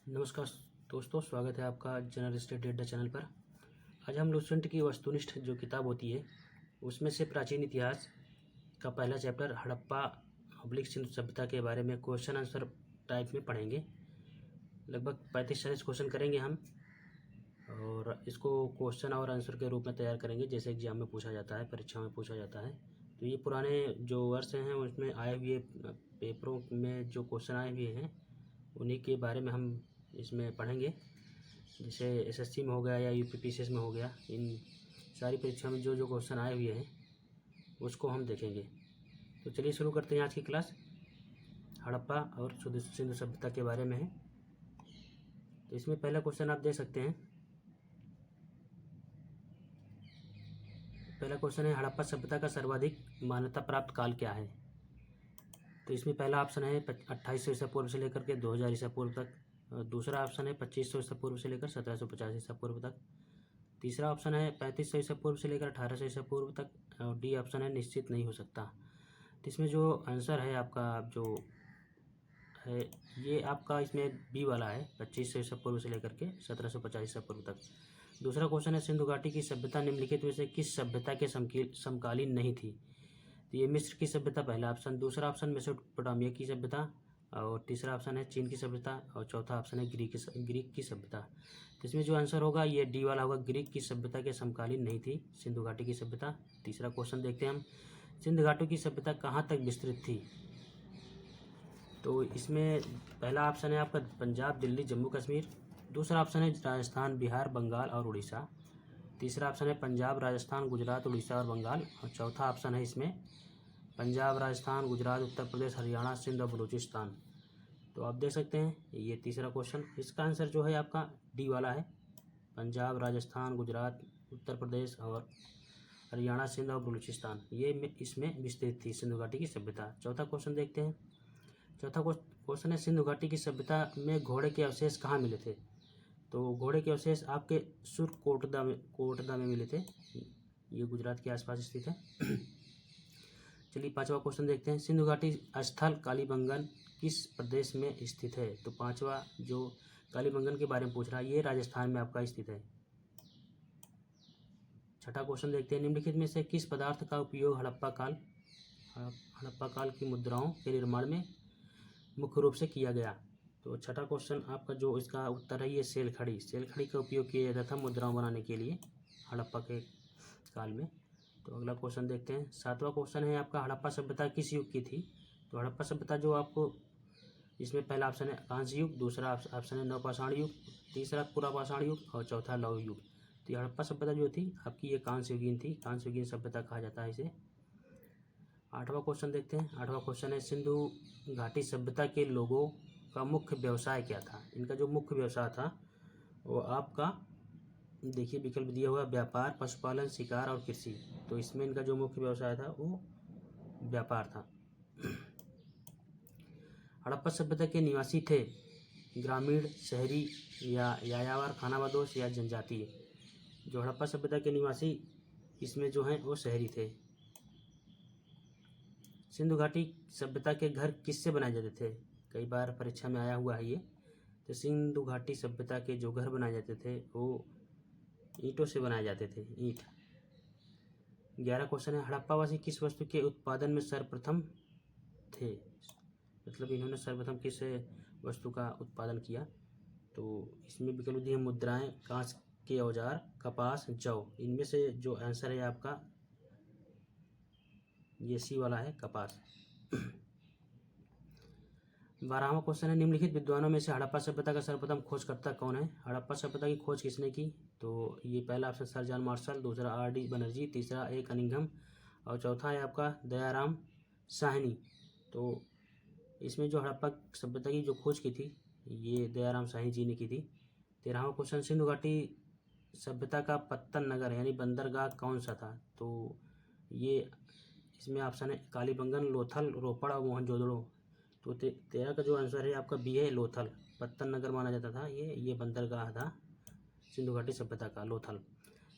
नमस्कार दोस्तों, स्वागत है आपका जनरल स्टेट डेटा चैनल पर। आज हम लुसेंट की वस्तुनिष्ठ जो किताब होती है उसमें से प्राचीन इतिहास का पहला चैप्टर हड़प्पा सिंधु सभ्यता के बारे में क्वेश्चन आंसर टाइप में पढ़ेंगे। लगभग 35-40 क्वेश्चन करेंगे हम और इसको क्वेश्चन और आंसर के रूप में तैयार करेंगे जैसे एग्जाम में पूछा जाता है, परीक्षा में पूछा जाता है। तो ये पुराने जो वर्ष हैं उसमें आए हुए पेपरों में जो क्वेश्चन आए हुए हैं उन्हीं के बारे में हम इसमें पढ़ेंगे। जैसे एसएससी में हो गया या यूपीपीसीएस में हो गया, इन सारी परीक्षा में जो जो क्वेश्चन आए हुए हैं उसको हम देखेंगे। तो चलिए शुरू करते हैं आज की क्लास। हड़प्पा और सिंधु सभ्यता के बारे में है। तो इसमें पहला क्वेश्चन आप देख सकते हैं। पहला क्वेश्चन है, हड़प्पा सभ्यता का सर्वाधिक मान्यता प्राप्त काल क्या है? तो इसमें पहला ऑप्शन है 2800 ईसा पूर्व से लेकर के 2000 ईसा पूर्व तक। दूसरा ऑप्शन है 2500 ईसा पूर्व से लेकर 1750 ईसा पूर्व तक। तीसरा ऑप्शन है 3500 ईसा पूर्व से लेकर 1800 ईसा पूर्व तक। और डी ऑप्शन है निश्चित नहीं हो सकता। तो इसमें जो आंसर है आपका जो है ये आपका इसमें बी वाला है, 2500 ईसा पूर्व से लेकर के 1750 ईसा पूर्व तक। दूसरा क्वेश्चन है, सिंधु घाटी की सभ्यता निम्नलिखित में से किस सभ्यता के समकालीन नहीं थी? तो ये मिस्र की सभ्यता पहला ऑप्शन, दूसरा ऑप्शन मेसोपोटामिया की सभ्यता, और तीसरा ऑप्शन है चीन की सभ्यता, और चौथा ऑप्शन है ग्रीक की सभ्यता। तो इसमें जो आंसर होगा ये डी वाला होगा, ग्रीक की सभ्यता के समकालीन नहीं थी सिंधु घाटी की सभ्यता। तीसरा क्वेश्चन देखते हैं हम, सिंधु घाटी की सभ्यता कहाँ तक विस्तृत थी? तो इसमें पहला ऑप्शन है आपका पंजाब, दिल्ली, जम्मू कश्मीर। दूसरा ऑप्शन है राजस्थान, बिहार, बंगाल और उड़ीसा। तीसरा ऑप्शन है पंजाब, राजस्थान, गुजरात, उड़ीसा और बंगाल। और चौथा ऑप्शन है इसमें पंजाब, राजस्थान, गुजरात, उत्तर प्रदेश, हरियाणा, सिंध और बलूचिस्तान। तो आप देख सकते हैं ये तीसरा क्वेश्चन, इसका आंसर जो है आपका डी वाला है, पंजाब, राजस्थान, गुजरात, उत्तर प्रदेश और हरियाणा, सिंध और बलूचिस्तान। ये इसमें विस्तृत थी सिंधु घाटी की सभ्यता। चौथा क्वेश्चन देखते हैं। चौथा क्वेश्चन है, सिंधु घाटी की सभ्यता में घोड़े के अवशेष कहाँ मिले थे? तो घोड़े के अवशेष आपके सुरकोटदा में मिले थे। ये गुजरात के आसपास स्थित है। चलिए पांचवा क्वेश्चन देखते हैं, सिंधु घाटी स्थल कालीबंगन किस प्रदेश में स्थित है? तो पांचवा जो कालीबंगन के बारे में पूछ रहा है ये राजस्थान में आपका स्थित है। छठा क्वेश्चन देखते हैं, निम्नलिखित में से किस पदार्थ का उपयोग हड़प्पा काल की मुद्राओं के निर्माण में मुख्य रूप से किया गया? तो छठा क्वेश्चन आपका जो इसका उत्तर है ये सेल खड़ी का उपयोग किया जाता था मुद्राओं बनाने के लिए हड़प्पा के काल में। तो अगला क्वेश्चन देखते हैं। सातवां क्वेश्चन है आपका, हड़प्पा सभ्यता किस युग की थी? तो हड़प्पा सभ्यता जो आपको इसमें पहला ऑप्शन है कांस्य युग, दूसरा ऑप्शन है नवपाषाण युग, तीसरा पुरापाषाण युग और चौथा लौह युग। तो हड़प्पा सभ्यता जो थी आपकी ये कांस्य युगीन थी, कांस्य युगीन सभ्यता कहा जाता है इसे। आठवां क्वेश्चन देखते हैं। आठवां क्वेश्चन है, सिंधु घाटी सभ्यता के लोगों का मुख्य व्यवसाय क्या था? इनका जो मुख्य व्यवसाय था वो आपका देखिए विकल्प दिया हुआ, व्यापार, पशुपालन, शिकार और कृषि। तो इसमें इनका जो मुख्य व्यवसाय था वो व्यापार था। हड़प्पा सभ्यता के निवासी थे ग्रामीण, शहरी या यायावर, खानाबदोश या जनजातीय? जो हड़प्पा सभ्यता के निवासी इसमें जो हैं वो शहरी थे। सिंधु घाटी सभ्यता के घर किससे बनाए जाते थे? कई बार परीक्षा में आया हुआ है ये। तो सिंधु घाटी सभ्यता के जो घर बनाए जाते थे वो ईंटों से बनाए जाते थे, ईंट। 11 क्वेश्चन है, हड़प्पावासी किस वस्तु के उत्पादन में सर्वप्रथम थे? मतलब इन्होंने सर्वप्रथम किस वस्तु का उत्पादन किया? तो इसमें विकल्प दिए मुद्राएं, कांच के औजार, कपास, जौ। इनमें से जो आंसर है आपका ये सी वाला है, कपास। 12वां क्वेश्चन है, निम्नलिखित विद्वानों में से हड़प्पा सभ्यता का सर्वप्रथम खोजकर्ता कौन है? हड़प्पा सभ्यता की खोज किसने की? तो ये पहला ऑप्शन सर जॉन मार्शल, दूसरा आर.डी. बनर्जी, तीसरा ए कनिंघम और चौथा है आपका दयाराम साहनी। तो इसमें जो हड़प्पा सभ्यता की जो खोज की थी ये दयाराम साहनी जी ने की थी। 13वां क्वेश्चन, सिंधु घाटी सभ्यता का पत्तन नगर यानी बंदरगाह कौन सा था? तो ये इसमें ऑप्शन है कालीबंगन, लोथल, रोपड़ और मोहनजोदड़ो। तो 13 का जो आंसर है आपका बी है, लोथल। पत्तन नगर माना जाता था ये बंदरगाह था सिंधु घाटी सभ्यता का, लोथल।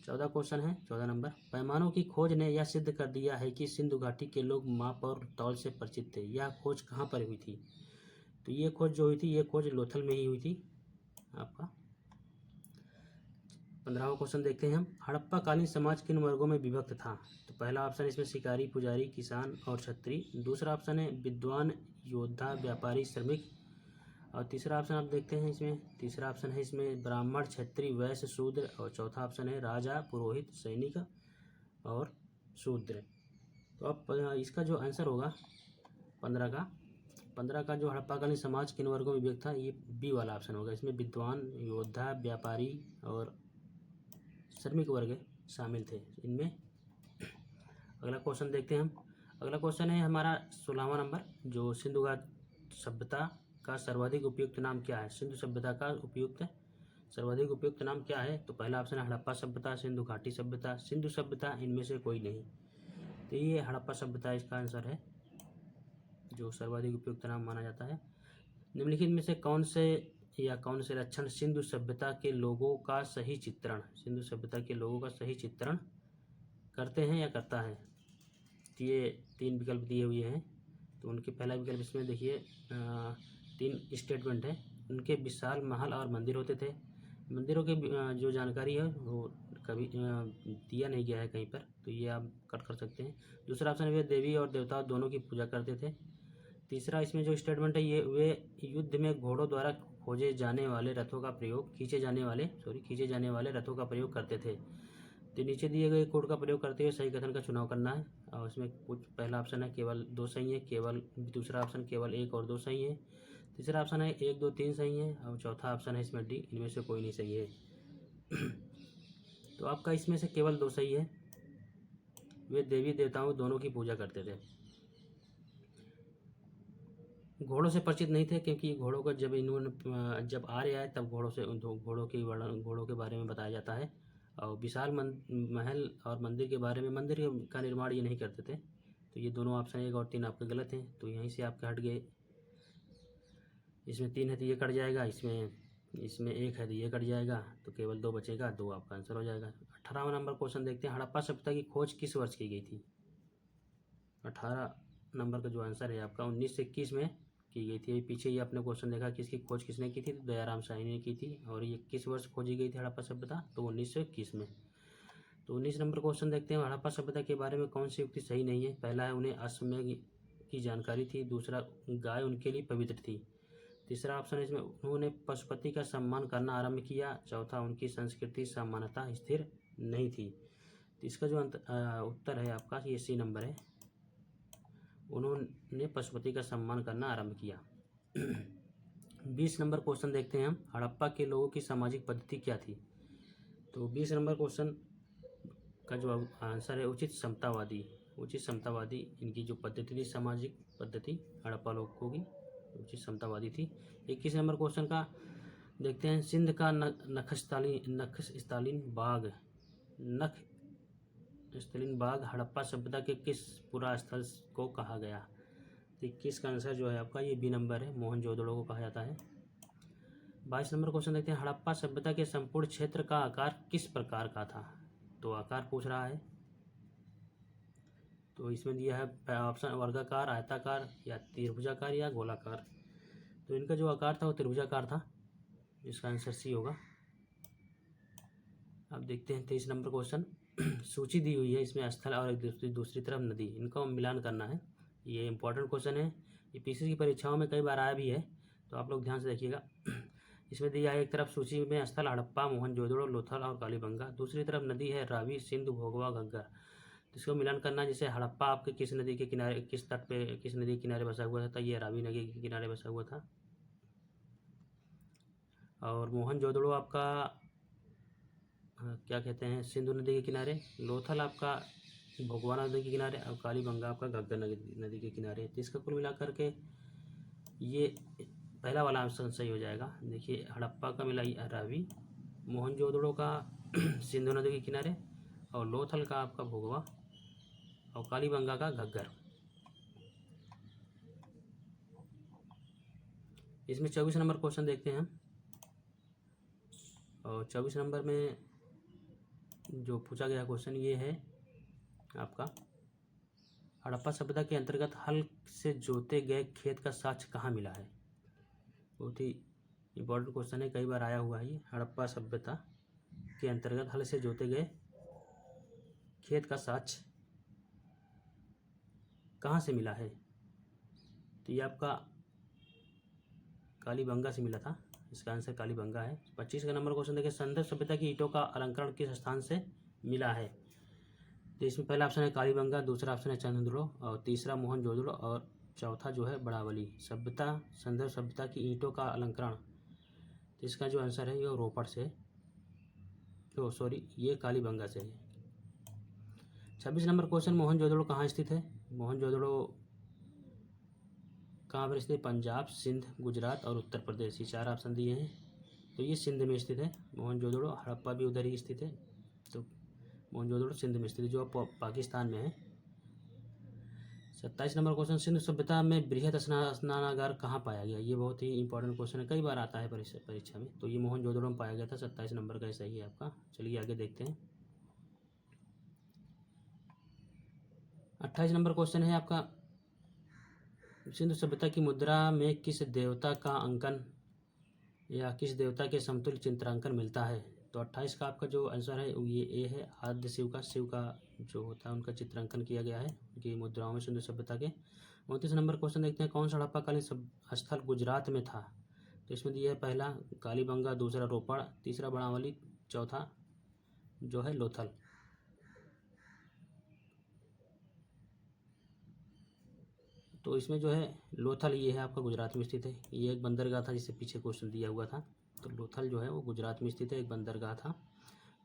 14 क्वेश्चन है, 14 नंबर, पैमानों की खोज ने यह सिद्ध कर दिया है कि सिंधु घाटी के लोग माप और तौल से परिचित थे। यह खोज कहाँ पर हुई थी? तो ये खोज जो हुई थी ये खोज लोथल में ही हुई थी। आपका। 15वां क्वेश्चन देखते हैं हम। हड़प्पा कालीन समाज किन वर्गों में विभक्त था? तो पहला ऑप्शन है इसमें शिकारी, पुजारी, किसान और क्षत्रिय। दूसरा ऑप्शन है विद्वान, योद्धा, व्यापारी, श्रमिक। और तीसरा ऑप्शन आप देखते हैं इसमें, तीसरा ऑप्शन है इसमें ब्राह्मण, क्षत्रिय, वैश्य, शूद्र। और चौथा ऑप्शन है राजा, पुरोहित, सैनिक और शूद्र। तो अब इसका जो आंसर होगा 15 का जो हड़प्पाकालीन समाज किन वर्गों में विभक्त था, ये बी वाला ऑप्शन होगा। इसमें विद्वान, योद्धा, व्यापारी और श्रमिक वर्ग शामिल थे इनमें। अगला क्वेश्चन देखते हैं हम। अगला क्वेश्चन है हमारा 16वां नंबर, जो सिंधु घाटी सभ्यता का सर्वाधिक उपयुक्त नाम क्या है? सिंधु सभ्यता का सर्वाधिक उपयुक्त नाम क्या है? तो पहला ऑप्शन है हड़प्पा सभ्यता, सिंधु घाटी सभ्यता, सिंधु सभ्यता, इनमें से कोई नहीं। तो ये हड़प्पा सभ्यता इसका आंसर है, जो सर्वाधिक उपयुक्त नाम माना जाता है। निम्नलिखित में से कौन से लक्षण सिंधु सभ्यता के लोगों का सही चित्रण करते हैं या करता है? तो ये 3 विकल्प दिए हुए हैं। तो उनके पहला विकल्प इसमें देखिए 3 स्टेटमेंट है। उनके विशाल महल और मंदिर होते थे। मंदिरों के जो जानकारी है वो कभी दिया नहीं गया है कहीं पर, तो ये आप कर सकते हैं। दूसरा ऑप्शन है वे देवी और देवता दोनों की पूजा करते थे। तीसरा इसमें जो स्टेटमेंट है ये वे युद्ध में घोड़ों द्वारा खींचे जाने वाले रथों का प्रयोग करते थे। तो नीचे दिए गए कोड का प्रयोग करते हुए सही कथन का चुनाव करना है। और इसमें कुछ पहला ऑप्शन है केवल 2 सही है, दूसरा ऑप्शन केवल 1 और 2 सही है, तीसरा ऑप्शन है 1, 2, 3 सही है, और चौथा ऑप्शन है इसमें डी, इनमें से कोई नहीं सही है। तो आपका इसमें से केवल 2 सही है। वे देवी देवताओं दोनों की पूजा करते थे। घोड़ों से परिचित नहीं थे, क्योंकि घोड़ों का जब आर्य आए तब घोड़ों के बारे में बताया जाता है। और विशाल महल और मंदिर के बारे में, मंदिर का निर्माण ये नहीं करते थे। तो ये दोनों ऑप्शन 1 और 3 आपके गलत हैं। तो यहीं से आपके हट गए। इसमें 3 है तो ये कट जाएगा, इसमें 1 है तो ये कट जाएगा, तो केवल 2 बचेगा, 2 आपका आंसर हो जाएगा। 18वां नंबर क्वेश्चन देखते हैं। हड़प्पा सभ्यता की खोज किस वर्ष की गई थी? 18 नंबर का जो आंसर है आपका 1921 में की गई थी। पीछे ये आपने क्वेश्चन देखा कि इसकी खोज किसने की थी, तो दयाराम साहनी ने की थी। और ये किस वर्ष खोजी गई थी हड़प्पा सभ्यता? तो 1921 में। तो 19 नंबर क्वेश्चन देखते हैं। हड़प्पा सभ्यता के बारे में कौन सी युक्ति सही नहीं है? पहला है उन्हें अश्वमेध की जानकारी थी। दूसरा, गाय उनके लिए पवित्र थी। तीसरा ऑप्शन है इसमें उन्होंने पशुपति का सम्मान करना आरंभ किया। चौथा, उनकी संस्कृति सामान्यतः स्थिर नहीं थी। तो इसका जो उत्तर है आपका ये सी नंबर है, उन्होंने पशुपति का सम्मान करना आरंभ किया। 20 नंबर क्वेश्चन देखते हैं हम। हड़प्पा के लोगों की सामाजिक पद्धति क्या थी? तो 20 नंबर क्वेश्चन का जो आंसर है उचित समतावादी इनकी जो पद्धति थी, सामाजिक पद्धति हड़प्पा लोगों की उचित समतावादी थी। 21 नंबर क्वेश्चन का देखते हैं। सिंध का नखस्थलीन बाग हड़प्पा सभ्यता के किस पुरा स्थल को कहा गया? तो 21 का आंसर जो है आपका ये बी नंबर है, मोहनजोदड़ो को कहा जाता है। 22 नंबर क्वेश्चन देखते हैं। हड़प्पा सभ्यता के संपूर्ण क्षेत्र का आकार किस प्रकार का था? तो आकार पूछ रहा है। तो इसमें दिया है ऑप्शन वर्गाकार, आयताकार या त्रिभुजाकार या गोलाकार। तो इनका जो आकार था वो त्रिभुजाकार था, इसका आंसर सी होगा। अब देखते हैं 23 नंबर क्वेश्चन। सूची दी हुई है, इसमें स्थल और एक दूसरी तरफ नदी, इनका मिलान करना है। ये इंपॉर्टेंट क्वेश्चन है, ये पीसीसी की परीक्षाओं में कई बार आया भी है, तो आप लोग ध्यान से देखिएगा। इसमें दिया है एक तरफ सूची में स्थल हड़प्पा, मोहनजोदड़ो, लोथल और कालीबंगा, दूसरी तरफ नदी है रावी, सिंधु, भोगवा, घग्गर। तो इसको मिलान करना, जैसे हड़प्पा आपके किस नदी के किनारे, किस तट पे, किस नदी के किनारे बसा हुआ था? तो ये रावी नदी के किनारे बसा हुआ था। और मोहनजोदड़ो आपका क्या कहते हैं, सिंधु नदी के किनारे। लोथल आपका भोगवा नदी के किनारे, और कालीबंगा आपका घग्गर नदी के किनारे। तो इसका कुल मिला करके ये पहला वाला ऑप्शन सही हो जाएगा। देखिए हड़प्पा का मिला रावी, मोहनजोदड़ो का सिंधु नदी के किनारे, और लोथल का आपका भोगवा, और कालीबंगा का घग्गर। इसमें 24 नंबर क्वेश्चन देखते हैं हम। और 24 नंबर में जो पूछा गया क्वेश्चन ये है आपका, हड़प्पा सभ्यता के अंतर्गत हल से जोते गए खेत का साक्ष्य कहाँ मिला है? बहुत ही इंपॉर्टेंट क्वेश्चन है, कई बार आया हुआ है ये। हड़प्पा सभ्यता के अंतर्गत हल से जोते गए खेत का साक्ष्य कहाँ से मिला है? तो ये आपका कालीबंगा से मिला था। इसका आंसर कालीबंगा है। 25 का नंबर क्वेश्चन देखिए, संदर्भ सभ्यता की ईंटों का अलंकरण किस स्थान से मिला है? तो इसमें पहला ऑप्शन है कालीबंगा, दूसरा ऑप्शन है चंद्रद्रोह, और तीसरा मोहनजोदड़ो, और चौथा जो है बड़ावली। सभ्यता, संदर्भ सभ्यता की ईंटों का अलंकरण, तो इसका जो आंसर है ये रोपड़ से, तो सॉरी ये कालीबंगा से है। 26 नंबर क्वेश्चन, मोहनजोदड़ो कहाँ स्थित है? मोहनजोदड़ो कहाँ पर स्थित? पंजाब, सिंध, गुजरात और उत्तर प्रदेश, ये 4 ऑप्शन दिए हैं। तो ये सिंध में स्थित है मोहनजोदड़ो। हड़प्पा भी उधर ही स्थित है, तो मोहनजोदड़ो सिंध में स्थित है, जो पाकिस्तान में है। 27 नंबर क्वेश्चन, सिंधु सभ्यता में बृहत स्नानागार कहाँ पाया गया? ये बहुत ही इंपॉर्टेंट क्वेश्चन है, कई बार आता है परीक्षा में। तो ये मोहनजोदड़ो में पाया गया था। 27 नंबर का सही है आपका। चलिए आगे देखते हैं। 28 नंबर क्वेश्चन है आपका, सिंधु सभ्यता की मुद्रा में किस देवता का अंकन या किस देवता के समतुल्य चित्रांकन मिलता है? तो 28 का आपका जो आंसर है ये ए है, आद्य शिव का जो होता है उनका चित्रांकन किया गया है उनकी मुद्राओं में सिंधु सभ्यता के। 29 नंबर क्वेश्चन देखते हैं, कौन सा हड़प्पाकालीन स्थल गुजरात में था? तो इसमें दिया है पहला कालीबंगा, दूसरा रोपड़, तीसरा बड़ावली, चौथा जो है लोथल। तो इसमें जो है लोथल ये है आपका गुजरात में स्थित है। ये एक बंदरगाह था जिससे पीछे क्वेश्चन दिया हुआ था। तो लोथल जो है वो गुजरात में स्थित है, एक बंदरगाह था।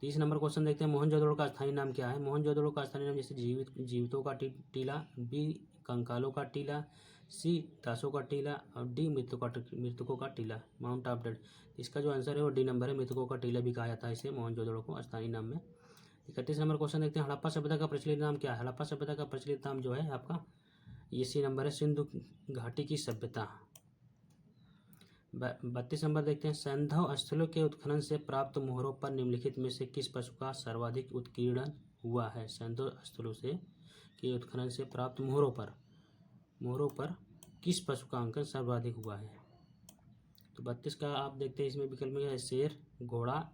30 नंबर क्वेश्चन देखते हैं, मोहनजोदड़ो का स्थानीय नाम क्या है? मोहनजोदड़ो का स्थानीय नाम जैसे जीवितों का टीला, बी कंकालों का टीला, सी दासों का टीला, और डी मृतकों का टीला, माउंट ऑफ डेड। इसका जो आंसर है वो डी नंबर है, मृतकों का टीला भी कहा जाता है इसे मोहनजोदड़ो को स्थानीय नाम में। 31 नंबर क्वेश्चन देखते हैं, हड़प्पा सभ्यता का प्रचलित नाम क्या है? हड़प्पा सभ्यता का प्रचलित नाम जो है आपका ये सी नंबर है, सिंधु घाटी की सभ्यता। 32 नंबर देखते हैं, सैंधव स्थलों के उत्खनन से प्राप्त मोहरों पर निम्नलिखित में से किस पशु का सर्वाधिक उत्कीर्णन हुआ है? सैंधव स्थलों से के उत्खनन से प्राप्त मोहरों पर किस पशु का अंकन सर्वाधिक हुआ है? तो 32 का आप देखते हैं इसमें विकल्प में है शेर, घोड़ा,